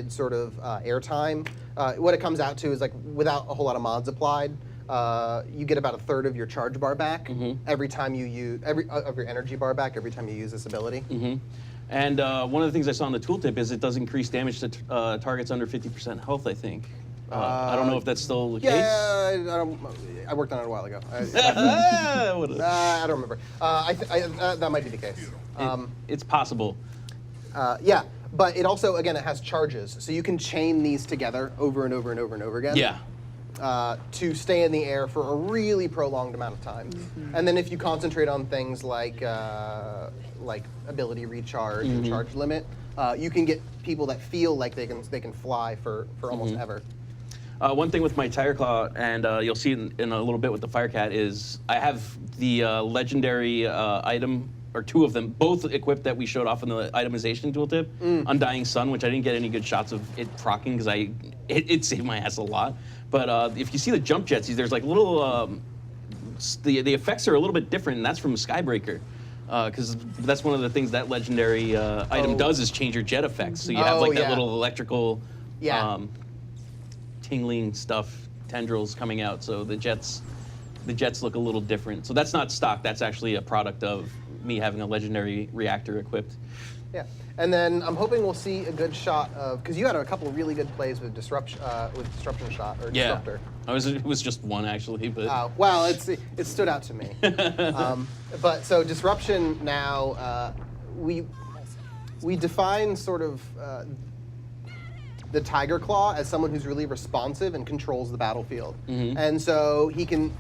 sort of airtime. What it comes out to is like without a whole lot of mods applied, you get about a third of your charge bar back every time you use of your energy bar back every time you use this ability. And one of the things I saw in the tooltip is it does increase damage to targets under 50% health, I think. I don't know if that's still the case. Yeah, I worked on it a while ago. I don't remember. That might be the case. It's possible. Yeah, but it also, again, it has charges. So you can chain these together over and over and over and over again. Yeah. To stay in the air for a really prolonged amount of time. And then if you concentrate on things like ability recharge and charge limit, you can get people that feel like they can fly for almost ever. One thing with my Tigerclaw, and you'll see it in a little bit with the Firecat, is I have the legendary item, or two of them, both equipped that we showed off in the itemization tooltip. Undying Sun, which I didn't get any good shots of it proccing because it saved my ass a lot. But if you see the jump jets, there's like little, the effects are a little bit different, and that's from Skybreaker. Because that's one of the things that legendary item does is change your jet effects. So you have like that little electrical tingling stuff, tendrils coming out. So the jets look a little different. So that's not stock. That's actually a product of me having a legendary reactor equipped. Yeah, and then I'm hoping we'll see a good shot of, because you had a couple of really good plays with disruption shot or disruptor. It was just one actually, but well, it stood out to me. But so disruption now, we define sort of the Tigerclaw as someone who's really responsive and controls the battlefield, and so he can,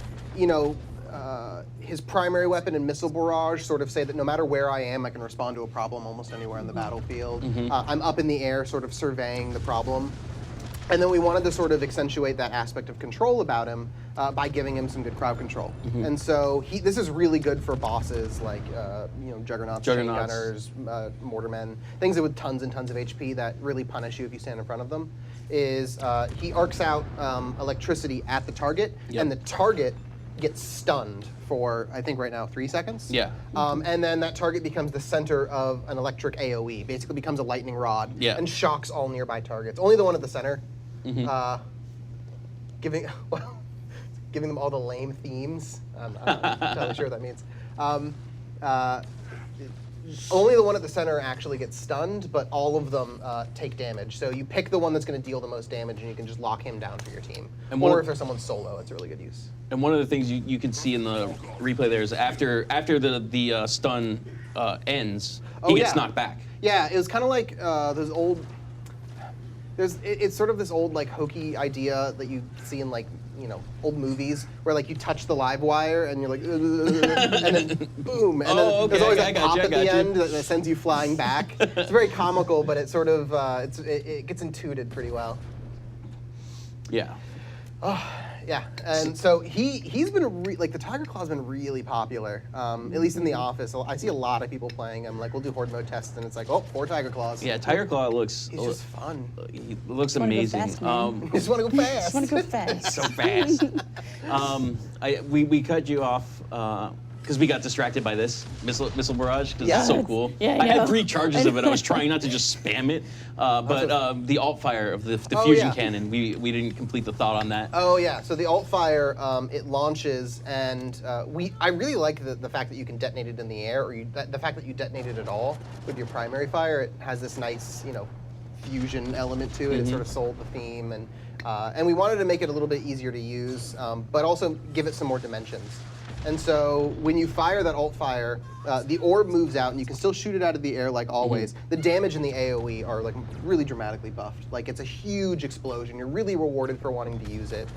his primary weapon and missile barrage sort of say that no matter where I am, I can respond to a problem almost anywhere on the battlefield. I'm up in the air sort of surveying the problem. And then we wanted to sort of accentuate that aspect of control about him by giving him some good crowd control. And so this is really good for bosses like Juggernauts, chain gunners, mortarmen, things that with tons and tons of HP that really punish you if you stand in front of them. Is he arcs out electricity at the target, and the target gets stunned for, I think right now, 3 seconds. Yeah. And then that target becomes the center of an electric AoE, basically becomes a lightning rod, and shocks all nearby targets. Only the one at the center, giving them all the lame themes. I'm not entirely sure what that means. Only the one at the center actually gets stunned, but all of them take damage. So you pick the one that's going to deal the most damage, and you can just lock him down for your team. Or if there's someone solo, it's a really good use. And one of the things you can see in the replay there is after the stun ends, he gets knocked back. Yeah, it was kind of like those old. It's sort of this old like hokey idea that you see in like old movies where like you touch the live wire and you're like and then boom, and then there's always a pop at the end that sends you flying back. It's very comical, but it sort of it gets intuited pretty well. Yeah. Yeah, and so he's been like the Tigerclaw's been really popular, at least in the office. I see a lot of people playing him. Like we'll do horde mode tests, and it's like, 4 Tigerclaws. Yeah, Tigerclaw looks. He's just fun. He looks amazing. Just want to go fast. Just want to go fast. So fast. We cut you off. Because we got distracted by this missile barrage, because it's so cool. Yeah, I had 3 charges of it. I was trying not to just spam it, but the alt fire of the fusion cannon, we didn't complete the thought on that. Oh yeah, so the alt fire, it launches, and I really like the fact that you can detonate it in the air, or the fact that you detonate it at all with your primary fire. It has this nice, fusion element to it. It sort of sold the theme, and we wanted to make it a little bit easier to use, but also give it some more dimensions. And so when you fire that alt fire, the orb moves out, and you can still shoot it out of the air like always. The damage and the AoE are like really dramatically buffed. Like it's a huge explosion. You're really rewarded for wanting to use it.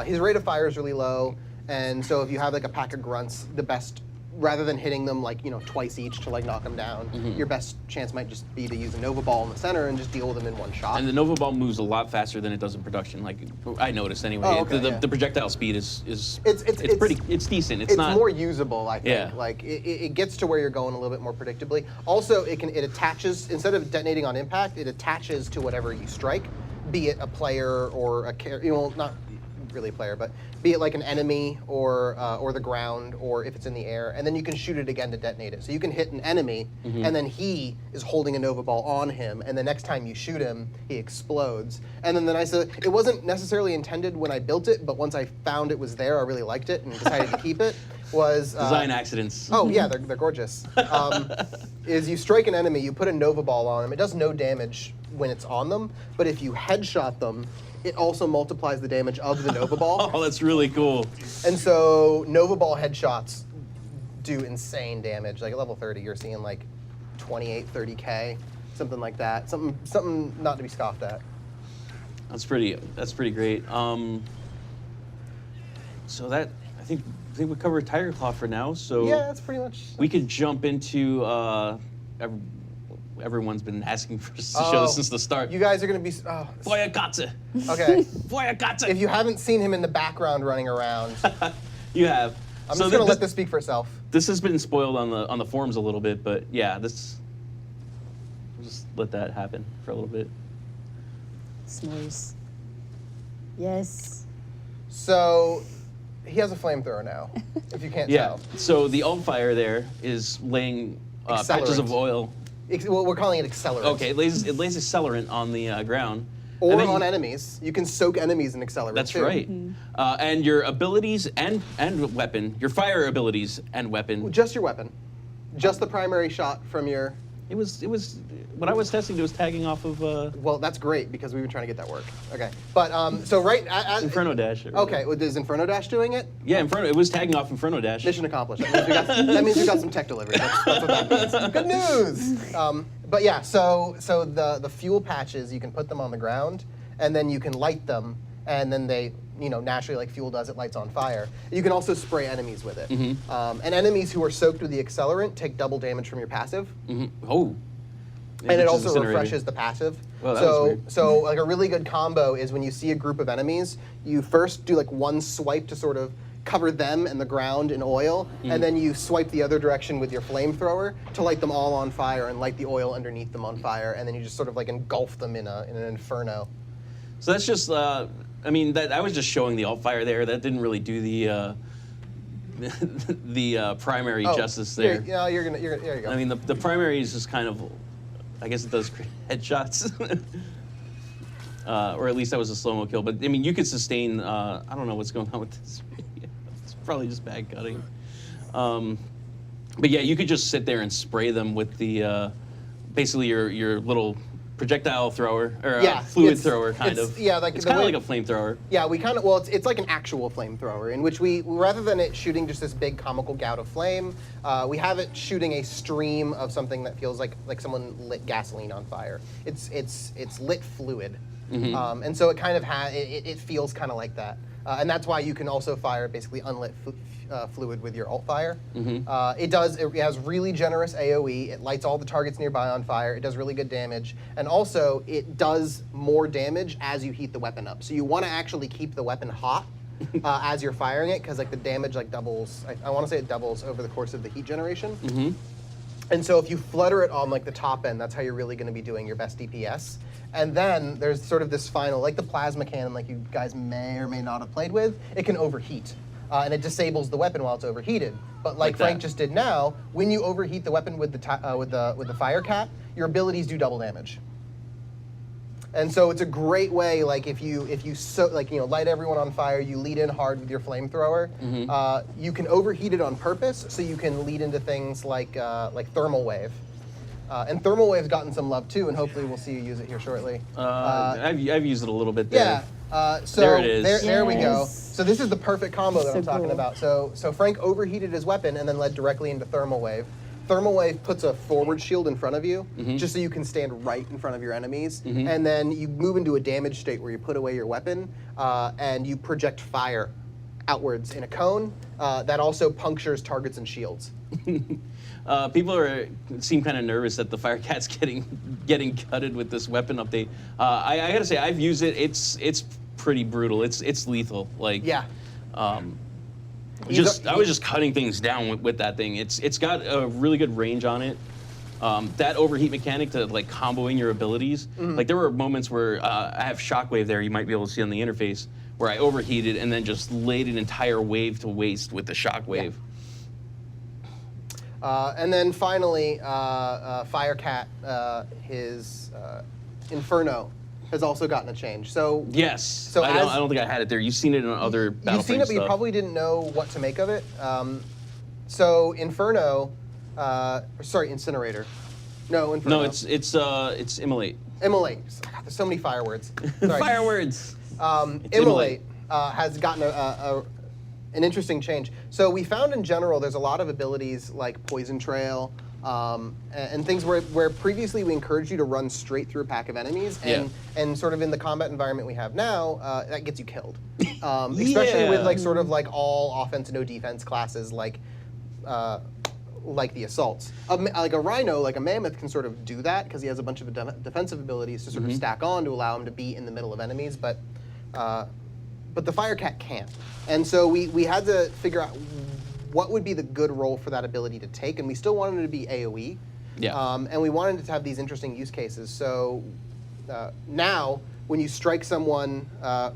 His rate of fire is really low, and so if you have like a pack of grunts, the best, rather than hitting them like twice each to like knock them down, your best chance might just be to use a Nova Ball in the center and just deal with them in one shot. And the Nova Ball moves a lot faster than it does in production. Like I noticed anyway. The projectile speed is it's decent. It's not more usable, I think. Yeah. Like it gets to where you're going a little bit more predictably. Also, it attaches, instead of detonating on impact, it attaches to whatever you strike, be it a player or a character. really player, but be it like an enemy or the ground, or if it's in the air, and then you can shoot it again to detonate it. So you can hit an enemy, and then he is holding a Nova Ball on him, and the next time you shoot him, he explodes. And then it wasn't necessarily intended when I built it, but once I found it was there, I really liked it and decided to keep it. Was design accidents. Oh yeah, they're gorgeous. Is you strike an enemy, you put a Nova Ball on them. It does no damage when it's on them, but if you headshot them, it also multiplies the damage of the Nova Ball. Oh, that's really cool. And so Nova Ball headshots do insane damage. Like at level 30, you're seeing like 28, 30k, something like that. Something not to be scoffed at. That's pretty great. So that I think we covered Tigerclaw for now. So yeah, that's pretty much. We could jump into everyone's been asking for us to show this since the start. You guys are gonna be. Feuerkatze. Okay. Feuerkatze. If you haven't seen him in the background running around, you have. I'm just gonna let this speak for itself. This has been spoiled on the forums a little bit, but yeah, we'll just let that happen for a little bit. S'mores. Yes. So he has a flamethrower now, if you can't tell. So the alt fire there is laying patches of oil. Well, we're calling it accelerant. Okay, it lays accelerant on the ground. Or on enemies. You can soak enemies in accelerant. That's too. right. And your abilities and weapon, your fire abilities and weapon. Just your weapon. Just the primary shot from your. It was when I was testing, it was tagging off of. Well, that's great because we've been trying to get that work. Okay, but so right. Inferno Dash. Okay, is Inferno Dash doing it? Yeah, It was tagging off Inferno Dash. Mission accomplished. That means we got some tech delivery. That's what that means. Good news. But yeah, so the fuel patches, you can put them on the ground, and then you can light them, and then they, naturally like fuel does, it lights on fire. You can also spray enemies with it. And enemies who are soaked with the accelerant take double damage from your passive. Oh. And it also refreshes the passive. Well, that was weird. So like a really good combo is when you see a group of enemies, you first do like one swipe to sort of cover them and the ground in oil, and then you swipe the other direction with your flamethrower to light them all on fire and light the oil underneath them on fire, and then you just sort of like engulf them in an inferno. So that's just, I was just showing the alt fire there. That didn't really do the primary justice there. There you go. I mean, the primary is just kind of, I guess it does create headshots. Or at least that was a slow-mo kill. But, I mean, you could sustain, I don't know what's going on with this video. It's probably just bad cutting. But yeah, you could just sit there and spray them with the, basically your little projectile thrower, or fluid thrower, kind of. Yeah, like it's kind of like a flamethrower. Yeah, it's like an actual flamethrower, in which we, rather than it shooting just this big comical gout of flame, we have it shooting a stream of something that feels like someone lit gasoline on fire. It's lit fluid. And so it kind of it feels kind of like that. And that's why you can also fire basically unlit fluid with your alt fire. It has really generous AoE. It lights all the targets nearby on fire. It does really good damage. And also, it does more damage as you heat the weapon up. So you want to actually keep the weapon hot as you're firing it, because like the damage like doubles. I want to say it doubles over the course of the heat generation. And so if you flutter it on like the top end, that's how you're really going to be doing your best DPS. And then there's sort of this final, like the plasma cannon, like you guys may or may not have played with, it can overheat. And it disables the weapon while it's overheated. But like Frank just did now, when you overheat the weapon with the fire cap, your abilities do double damage. And so it's a great way, like if you light everyone on fire, you lead in hard with your flamethrower. You can overheat it on purpose, so you can lead into things like thermal wave. And thermal wave's gotten some love too, and hopefully we'll see you use it here shortly. I've used it a little bit there. Yeah. So there it is. There we go. So this is the perfect combo that I'm talking about. So Frank overheated his weapon and then led directly into thermal wave. Thermal wave puts a forward shield in front of you, just so you can stand right in front of your enemies. And then you move into a damage state where you put away your weapon and you project fire outwards in a cone that also punctures targets and shields. People seem kind of nervous that the Firecat's getting gutted with this weapon update. I gotta say, I've used it. It's pretty brutal. It's lethal. Like I was just cutting things down with that thing. It's got a really good range on it. That overheat mechanic to like comboing your abilities. Like there were moments where I have shockwave there. You might be able to see on the interface where I overheated and then just laid an entire wave to waste with the shockwave. And then finally, Firecat, his Inferno has also gotten a change. So Yes. So I don't think I had it there. You've seen it in other Battleframe you've seen it, but you stuff. probably didn't know what to make of it. So Inferno, sorry, Incinerator. No, Inferno. No, it's Immolate. Immolate. God, there's so many fire words. Sorry. Fire words. Immolate has gotten an interesting change. So we found in general there's a lot of abilities like Poison Trail and things where previously we encouraged you to run straight through a pack of enemies, and sort of in the combat environment we have now, that gets you killed. Especially with like sort of like all offense no defense classes like the assaults. Like a Rhino, like a Mammoth can sort of do that because he has a bunch of defensive abilities to sort of stack on to allow him to be in the middle of enemies, but the Firecat can't. And so we had to figure out what would be the good role for that ability to take, and we still wanted it to be AoE. Yeah. And we wanted it to have these interesting use cases. So now, when you strike someone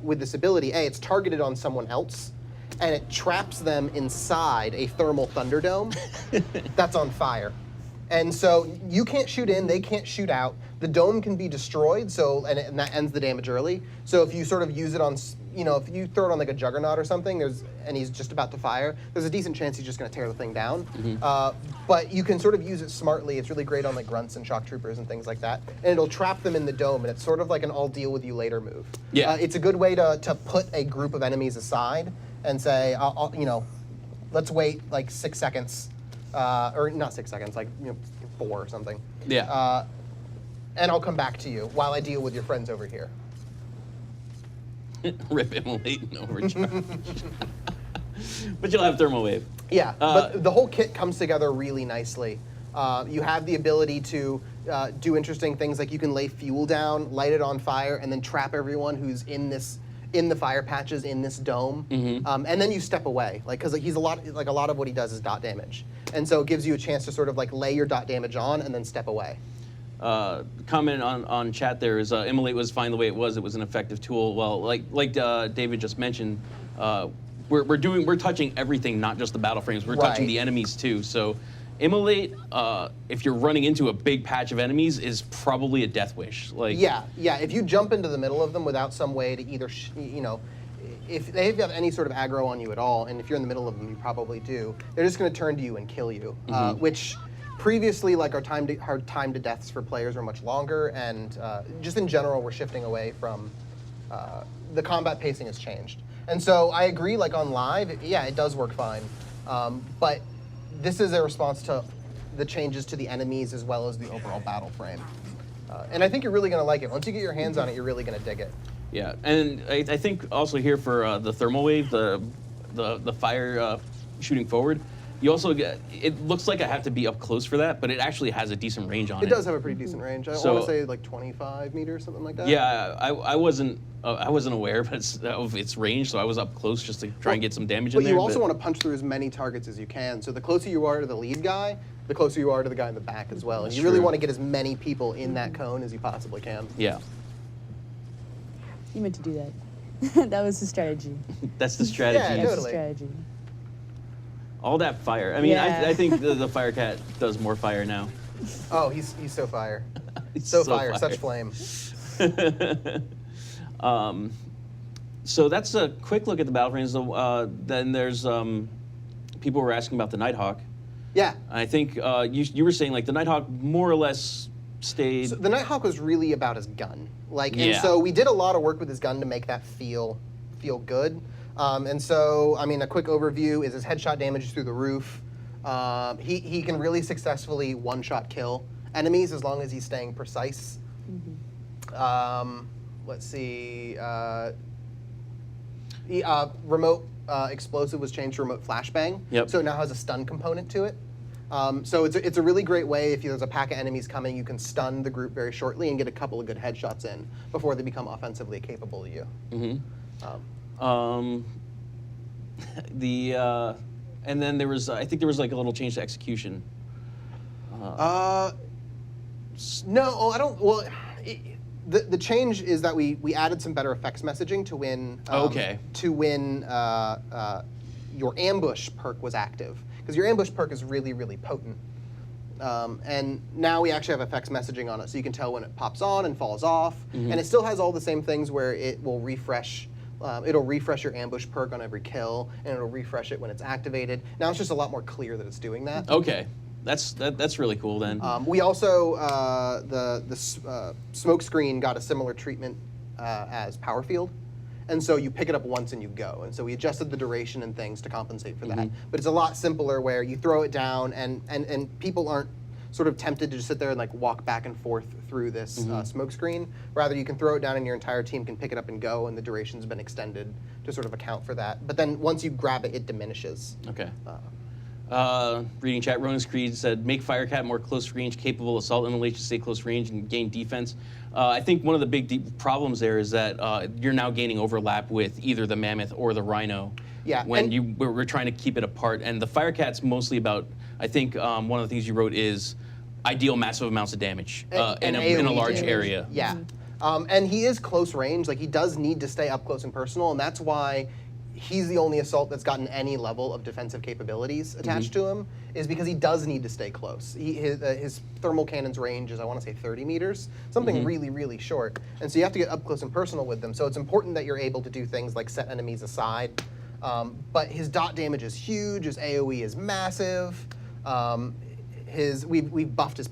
with this ability, it's targeted on someone else, and it traps them inside a thermal thunderdome that's on fire. And so you can't shoot in, they can't shoot out. The dome can be destroyed, and that ends the damage early. So if you sort of use it on, if you throw it on like a Juggernaut or something, and he's just about to fire, there's a decent chance he's just going to tear the thing down. But you can sort of use it smartly. It's really great on like grunts and shock troopers and things like that. And it'll trap them in the dome, and it's sort of like an I'll deal with you later move. Yeah. It's a good way to put a group of enemies aside and say, let's wait like 6 seconds. Or not 6 seconds, like 4 or something. Yeah. And I'll come back to you while I deal with your friends over here. Rip Immolate and Overcharge. But you'll have Thermal Wave. Yeah, but the whole kit comes together really nicely. You have the ability to do interesting things, like you can lay fuel down, light it on fire, and then trap everyone who's in the fire patches in this dome, and then you step away, because he's a lot of what he does is dot damage, and so it gives you a chance to sort of like lay your dot damage on and then step away. Comment on chat there is Immolate was fine the way it was. It was an effective tool. Well, like David just mentioned, we're touching everything, not just the battle frames. We're touching the enemies too. So Immolate, if you're running into a big patch of enemies, is probably a death wish. Yeah. If you jump into the middle of them without some way to either, if they have any sort of aggro on you at all, and if you're in the middle of them, you probably do, they're just going to turn to you and kill you. Which previously, like our time to deaths for players were much longer, and just in general, we're shifting away from the combat pacing has changed. And so I agree, like on live, it does work fine, but this is a response to the changes to the enemies as well as the overall battle frame. And I think you're really going to like it. Once you get your hands on it, you're really going to dig it. Yeah, and I think also here for the Thermal Wave, the fire shooting forward, you also get, it looks like I have to be up close for that, but it actually has a decent range on it. It does have a pretty decent range. I want to say like 25 meters, something like that. Yeah, I wasn't aware of its range, so I was up close just to try and get some damage in there. But you also want to punch through as many targets as you can. So the closer you are to the lead guy, the closer you are to the guy in the back as well. And you really want to get as many people in that cone as you possibly can. Yeah. You meant to do that. That was the strategy. That's the strategy. Yeah, That's totally. the strategy. All that fire. I mean, Yeah. I think the Firecat does more fire now. Oh, he's so fire. He's So fire, such flame. So that's a quick look at the battle frames. Then there's people were asking about the Nighthawk. Yeah. I think you were saying like the Nighthawk more or less stayed. So the Nighthawk was really about his gun. And so we did a lot of work with his gun to make that feel good. And so, I mean, a quick overview is his headshot damage is through the roof. He can really successfully one-shot kill enemies as long as he's staying precise. Let's see. Remote explosive was changed to remote flashbang. Yep. So it now has a stun component to it. So it's a really great way, if there's a pack of enemies coming, you can stun the group very shortly and get a couple of good headshots in before they become offensively capable of you. And then there was, I think there was like a little change to execution. No, I don't. Well, The change is that we added some better effects messaging to when your ambush perk was active, because your ambush perk is really, really potent. And now we actually have effects messaging on it, so you can tell when it pops on and falls off. And it still has all the same things where it will refresh. It'll refresh your ambush perk on every kill, and it'll refresh it when it's activated. Now it's just a lot more clear that it's doing that. Okay, that's really cool then. We also the smoke screen got a similar treatment as power field. And so you pick it up once and you go. And so we adjusted the duration and things to compensate for that. But it's a lot simpler where you throw it down and people aren't sort of tempted to just sit there and like walk back and forth through this smoke screen. Rather, you can throw it down and your entire team can pick it up and go, and the duration's been extended to sort of account for that. But then once you grab it, it diminishes. Okay. Reading chat, Ronan's Creed said, make Firecat more close range, capable of assault and to stay close range and gain defense. I think one of the big problems there is that you're now gaining overlap with either the Mammoth or the Rhino. Yeah. When we're trying to keep it apart. And the Firecat's mostly about, I think one of the things you wrote is ideal massive amounts of damage in a large damage. area. Yeah. And he is close range. Like, he does need to stay up close and personal, and that's why he's the only assault that's gotten any level of defensive capabilities attached to him, is because he does need to stay close. His thermal cannon's range is, I want to say, 30 meters, something really, really short. And so you have to get up close and personal with them. So it's important that you're able to do things like set enemies aside. But his dot damage is huge. His AoE is massive. We've buffed his